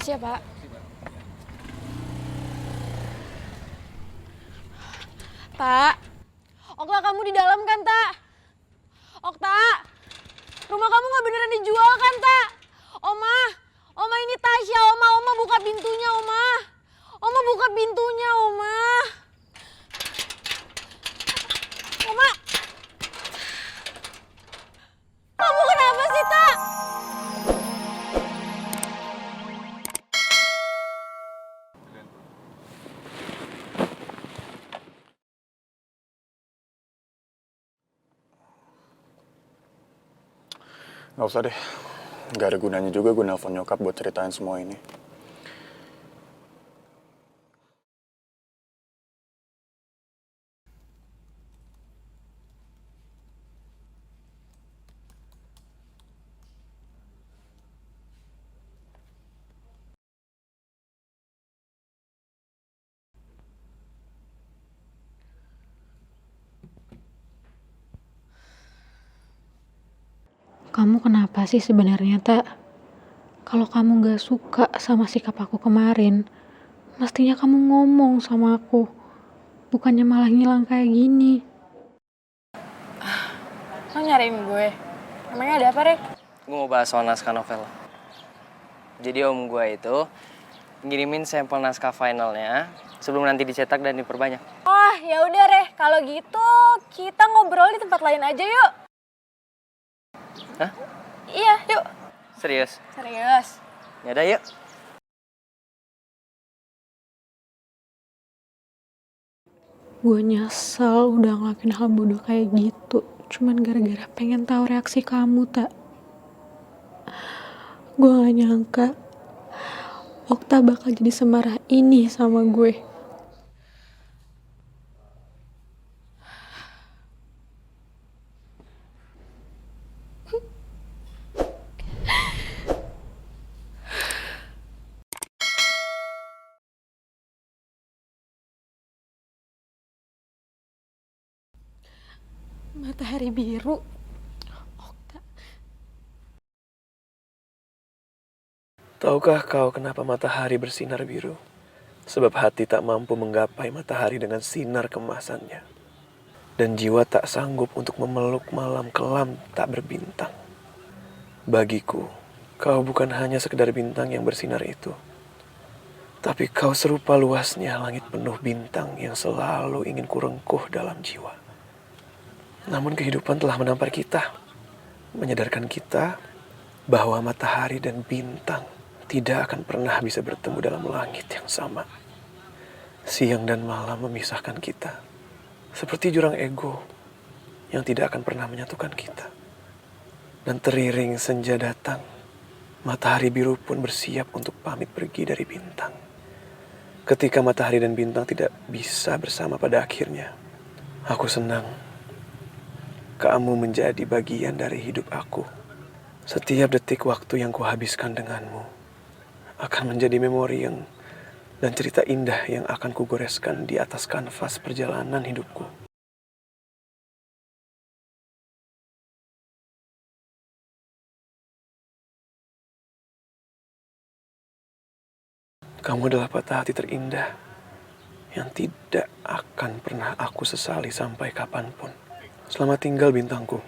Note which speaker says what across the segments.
Speaker 1: Makasih ya, Pak. Tak, Okta kamu di dalam kan, Tak? Okta, rumah kamu nggak beneran dijual kan, Tak? Oma ini Tasya, Oma buka pintunya, Oma buka pintunya, Oma, kamu kenapa sih, Tak?
Speaker 2: Nggak usah deh, nggak ada gunanya juga gue nelfon nyokap buat ceritain semua ini.
Speaker 3: Kamu kenapa sih sebenarnya, Tak? Kalau kamu gak suka sama sikap aku kemarin, mestinya kamu ngomong sama aku. Bukannya malah ngilang kayak gini.
Speaker 1: Lo nyariin gue? Emangnya ada apa, Rek?
Speaker 4: Gue mau bahas soal naskah novel. Jadi om gue itu ngirimin sampel naskah finalnya sebelum nanti dicetak dan diperbanyak.
Speaker 1: Oh, ya udah, Rek. Kalau gitu, kita ngobrol di tempat lain aja yuk.
Speaker 4: Hah?
Speaker 1: Iya, yuk.
Speaker 4: Serius?
Speaker 1: Serius.
Speaker 4: Yaudah yuk.
Speaker 3: Gue nyesel udah ngelakuin hal bodoh kayak gitu. Cuman gara-gara pengen tahu reaksi kamu, Tak. Gue gak nyangka Okta bakal jadi semarah ini sama gue. Matahari biru. Okta.
Speaker 5: Tahukah kau kenapa matahari bersinar biru? Sebab hati tak mampu menggapai matahari dengan sinar kemasannya. Dan jiwa tak sanggup untuk memeluk malam kelam tak berbintang. Bagiku, kau bukan hanya sekedar bintang yang bersinar itu. Tapi kau serupa luasnya langit penuh bintang yang selalu ingin kurengkuh dalam jiwa. Namun kehidupan telah menampar kita, menyadarkan kita bahwa matahari dan bintang tidak akan pernah bisa bertemu dalam langit yang sama. Siang dan malam memisahkan kita, seperti jurang ego yang tidak akan pernah menyatukan kita. Dan teriring senja datang, matahari biru pun bersiap untuk pamit pergi dari bintang. Ketika matahari dan bintang tidak bisa bersama pada akhirnya, aku senang kamu menjadi bagian dari hidup aku. Setiap detik waktu yang kuhabiskan denganmu akan menjadi memori dan cerita indah yang akan kugoreskan di atas kanvas perjalanan hidupku. Kamu adalah patah hati terindah yang tidak akan pernah aku sesali sampai kapanpun. Selamat tinggal bintangku,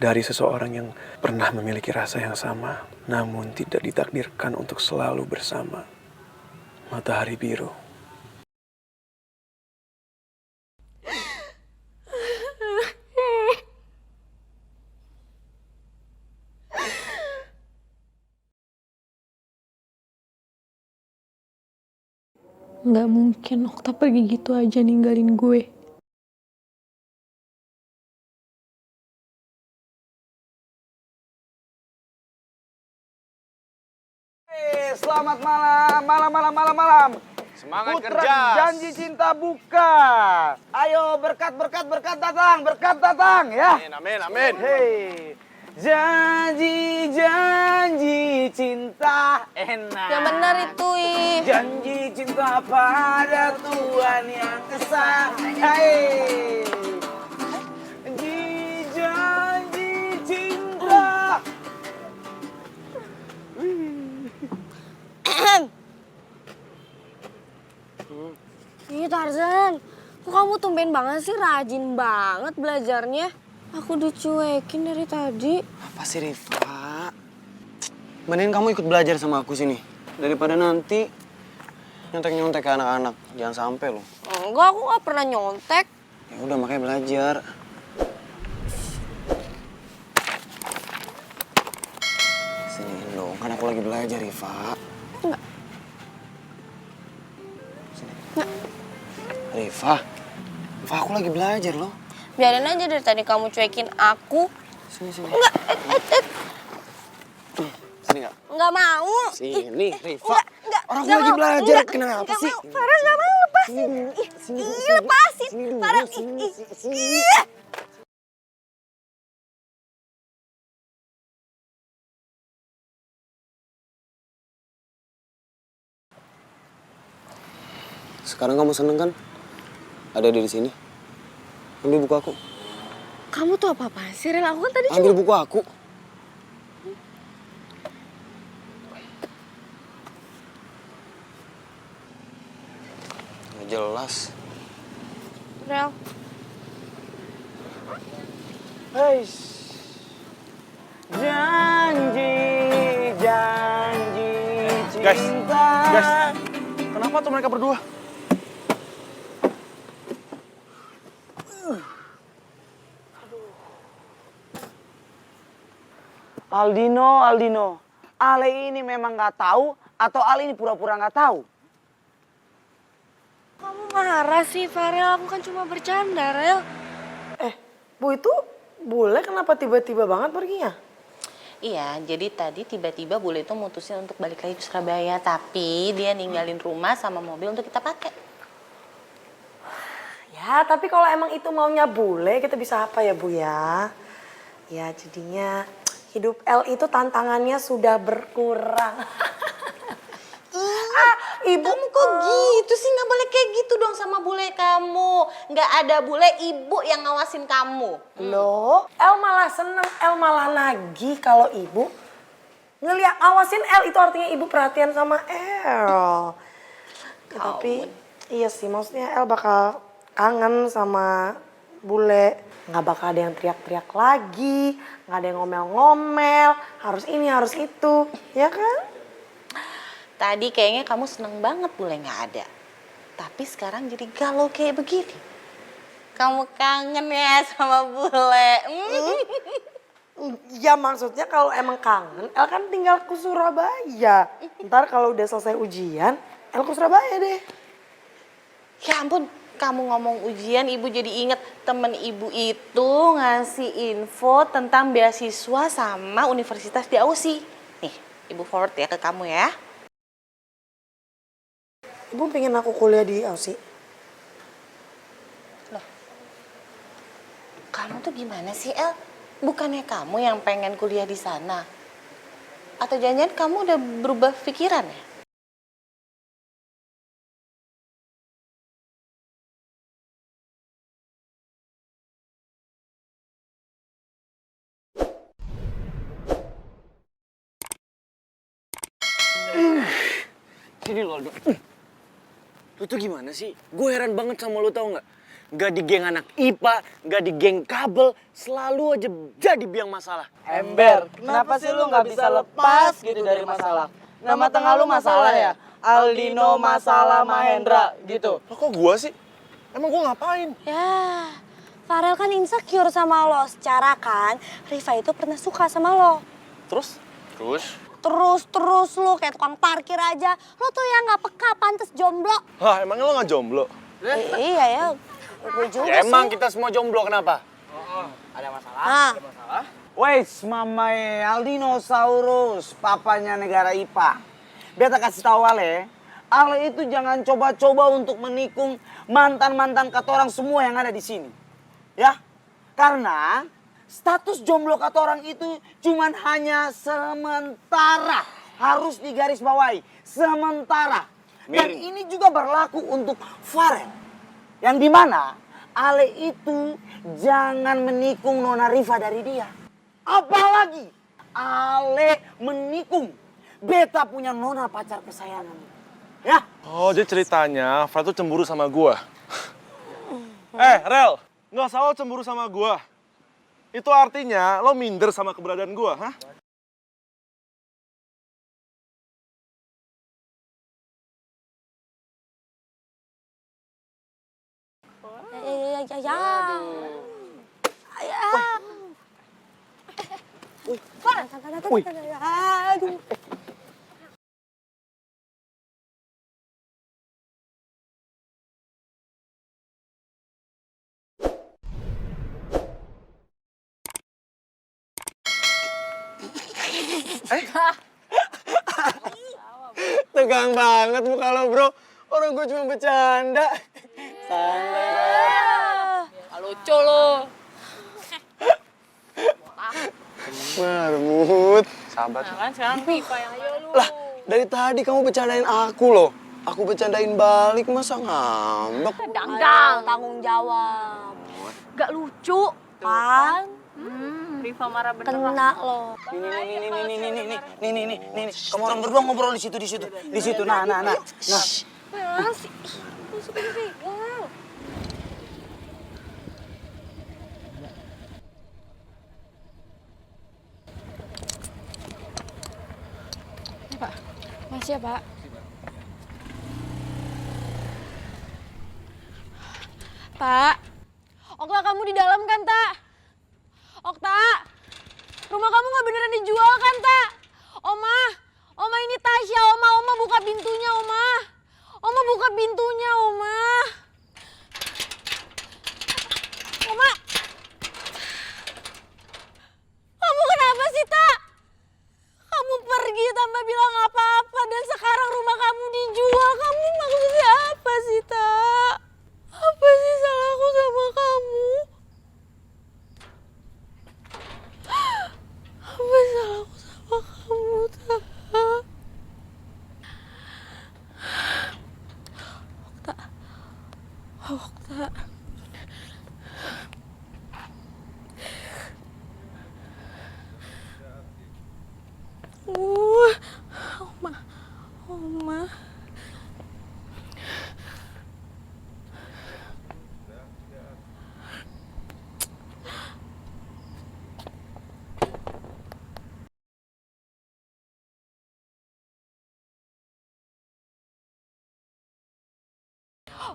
Speaker 5: dari seseorang yang pernah memiliki rasa yang sama, namun tidak ditakdirkan untuk selalu bersama. Matahari biru.
Speaker 3: Gak mungkin Okta pergi gitu aja ninggalin gue.
Speaker 6: Selamat malam.
Speaker 7: Semangat
Speaker 6: Putra
Speaker 7: kerja.
Speaker 6: janji cinta buka. Ayo berkat datang ya.
Speaker 7: Amin.
Speaker 6: Hei, janji cinta enak.
Speaker 1: Yang benar itu, Ih.
Speaker 6: Janji cinta pada Tuhan yang esa. Hei, janji cinta.
Speaker 1: Kok kamu tumben banget sih, rajin banget belajarnya. Aku dicuekin dari tadi.
Speaker 6: Apa sih Rifa? Mending kamu ikut belajar sama aku sini. Daripada nanti nyontek-nyontek ke anak-anak. Jangan sampai loh.
Speaker 1: Enggak, aku gak pernah nyontek.
Speaker 6: Ya udah makanya belajar. Sini dong, kan aku lagi belajar Rifa.
Speaker 1: Enggak.
Speaker 6: Sini.
Speaker 1: Enggak.
Speaker 6: Rifa, aku lagi belajar loh.
Speaker 1: Biarin aja dari tadi kamu cuekin aku.
Speaker 6: Sini.
Speaker 1: Enggak,
Speaker 6: Sini nggak?
Speaker 1: Enggak mau.
Speaker 6: Sini, Rifa.
Speaker 1: Enggak,
Speaker 6: Orang aku
Speaker 1: enggak
Speaker 6: lagi
Speaker 1: mau.
Speaker 6: belajar,
Speaker 1: Enggak,
Speaker 6: kenapa
Speaker 1: enggak
Speaker 6: sih?
Speaker 1: mau. Farel enggak mau, lepasin. Ih, lepasin. Farel, ih.
Speaker 6: Sekarang kamu seneng kan? Ada di sini. Ambil buku aku.
Speaker 1: Kamu tuh apa-apaan sih, Rel? Aku kan tadi
Speaker 6: Ambil buku aku. Nggak jelas.
Speaker 1: Rel.
Speaker 6: Hei. Janji cinta.
Speaker 2: Guys, kenapa tuh mereka berdua?
Speaker 6: Aldino. Ale ini memang nggak tahu atau Ale ini pura-pura nggak tahu?
Speaker 1: Kamu marah sih, Farel. Aku kan cuma bercanda, Rel.
Speaker 7: Bu itu bule kenapa tiba-tiba banget perginya?
Speaker 8: Iya, jadi tadi tiba-tiba bule itu mutusin untuk balik lagi ke Surabaya. Tapi dia ninggalin rumah sama mobil untuk kita pakai.
Speaker 7: Ya, tapi kalau emang itu maunya bule, kita bisa apa ya Bu ya? Ya jadinya hidup L itu tantangannya sudah berkurang.
Speaker 8: Ibu kamu kok gitu sih? Nggak boleh kayak gitu dong sama bule kamu. Nggak ada bule, ibu yang ngawasin kamu.
Speaker 7: Loh, L malah seneng, L malah nagih kalau ibu ngeliat awasin L itu artinya ibu perhatian sama L. Ya, tapi iya sih, maksudnya L bakal kangen sama bule. Nggak bakal ada yang teriak-teriak lagi, nggak ada yang ngomel-ngomel, harus ini, harus itu, ya kan?
Speaker 8: Tadi kayaknya kamu seneng banget bule nggak ada. Tapi sekarang jadi galau kayak begini. Kamu kangen ya sama bule.
Speaker 7: Ya maksudnya kalau emang kangen, El kan tinggal ke Surabaya. Ntar kalau udah selesai ujian, El ke Surabaya deh.
Speaker 8: Ya ampun, kamu ngomong ujian, ibu jadi inget temen ibu itu ngasih info tentang beasiswa sama universitas di Aussie. Nih, ibu forward ya ke kamu ya.
Speaker 7: Ibu pengen aku kuliah di Aussie.
Speaker 8: Kamu tuh gimana sih, El? Bukannya kamu yang pengen kuliah di sana? Atau jangan-jangan kamu udah berubah pikiran ya?
Speaker 6: Sini lo, lu tuh gimana sih? Gue heran banget sama lu tau nggak? Gak di geng anak IPA, gak di geng kabel, selalu aja jadi biang masalah.
Speaker 9: Ember, kenapa sih lu nggak bisa lepas gitu dari masalah? Nama tengah lu masalah ya? Aldino Masalah Mahendra gitu.
Speaker 2: Lo kok gua sih? Emang gua ngapain?
Speaker 1: Ya, Farel kan insecure sama lo. Secara kan, Riva itu pernah suka sama lo.
Speaker 2: Terus?
Speaker 1: Terus lo kayak tukang parkir aja. Lo tuh yang gak peka, pantes jomblo.
Speaker 2: Hah, emangnya lo gak jomblo?
Speaker 1: Iya ya, gue juga
Speaker 6: Ya, emang
Speaker 1: sih.
Speaker 6: kita semua jomblo, kenapa?
Speaker 9: Ada masalah?
Speaker 1: Nah,
Speaker 6: Wes, mamae Aldinosaurus, papanya negara IPA. Beta kasih tahu Ale itu jangan coba-coba untuk menikung mantan-mantan katorang semua yang ada di sini. Ya, karena status jomblo katorang itu cuman hanya sementara. Harus digarisbawahi, sementara. Dan ini juga berlaku untuk Farel. Yang dimana Ale itu jangan menikung Nona Riva dari dia. Apalagi Ale menikung beta punya Nona pacar kesayangan. Ya?
Speaker 2: Oh, jadi ceritanya Fred tuh cemburu sama gua.
Speaker 10: Rel, nggak usah lo cemburu sama gua. Itu artinya lo minder sama keberadaan gua, hah?
Speaker 6: Tegang banget muka lo, bro. Orang gue cuma bercanda. Santai, Rel.
Speaker 1: Lucu lo.
Speaker 6: Marmut.
Speaker 2: Sahabat.
Speaker 1: Nah kan sekarang Viva yang ayo lu.
Speaker 6: Lah, dari tadi kamu bercandain aku loh. Aku bercandain balik, masa ngambek?
Speaker 1: Dangdang, tanggung jawab. Gak lucu kan? Riva marah beneran. Kena lo.
Speaker 6: Nih. Kamu orang berdua ngobrol di situ. Nah.
Speaker 1: Masih. Lu suka pegang. Pak, masih ya, Pak. Tak, Okta kamu di dalam kan, Tak? Okta, rumah kamu nggak beneran dijual kan, Tak? Oma ini Tasya, Oma buka pintunya, Oma buka pintunya, Oma. Kamu kenapa sih, Tak? Kamu pergi tanpa bilang apa-apa dan sekarang rumah kamu dijual. Kamu maksudnya apa sih, Tak? Apa sih salahku sama kamu? Apa salahku sama kamu, Tak? Okta. Oma.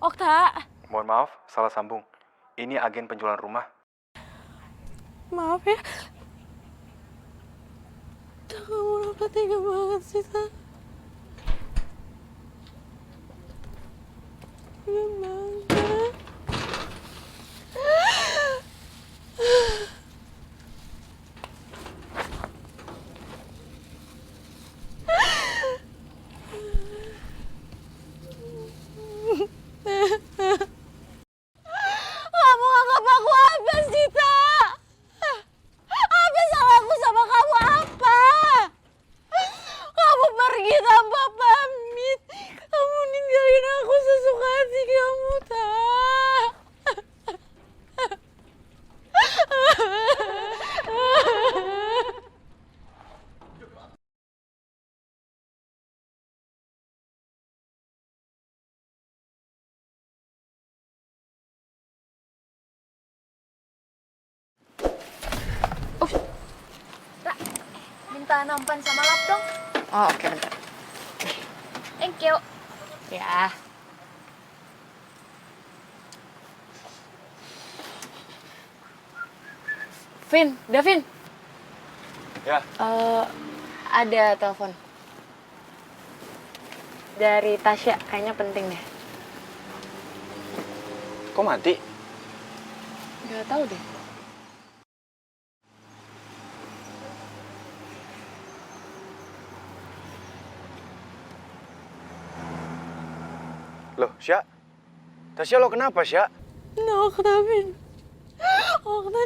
Speaker 1: Okta.
Speaker 2: Mohon maaf, salah sambung. Ini agen penjualan rumah.
Speaker 1: Maaf ya. Kamu kenapa tega banget sih, Tak? Gimana? Kamu anggap aku apa sih, Tak? Apa salahku sama kamu apa? Kamu pergi tanpa pamit. Kamu ninggalin aku sesuka hati kamu, Tak. Minta nampan sama lap dong.
Speaker 8: Oh, oke, bentar.
Speaker 1: Thank you.
Speaker 8: Ya. Davin.
Speaker 2: Ya.
Speaker 8: Ada telepon. Dari Tasya, kayaknya penting deh.
Speaker 2: Kok mati?
Speaker 8: Gak tahu deh.
Speaker 2: Loh, Sya? Tasya lo kenapa, Sya?
Speaker 1: No, Davin. Okta.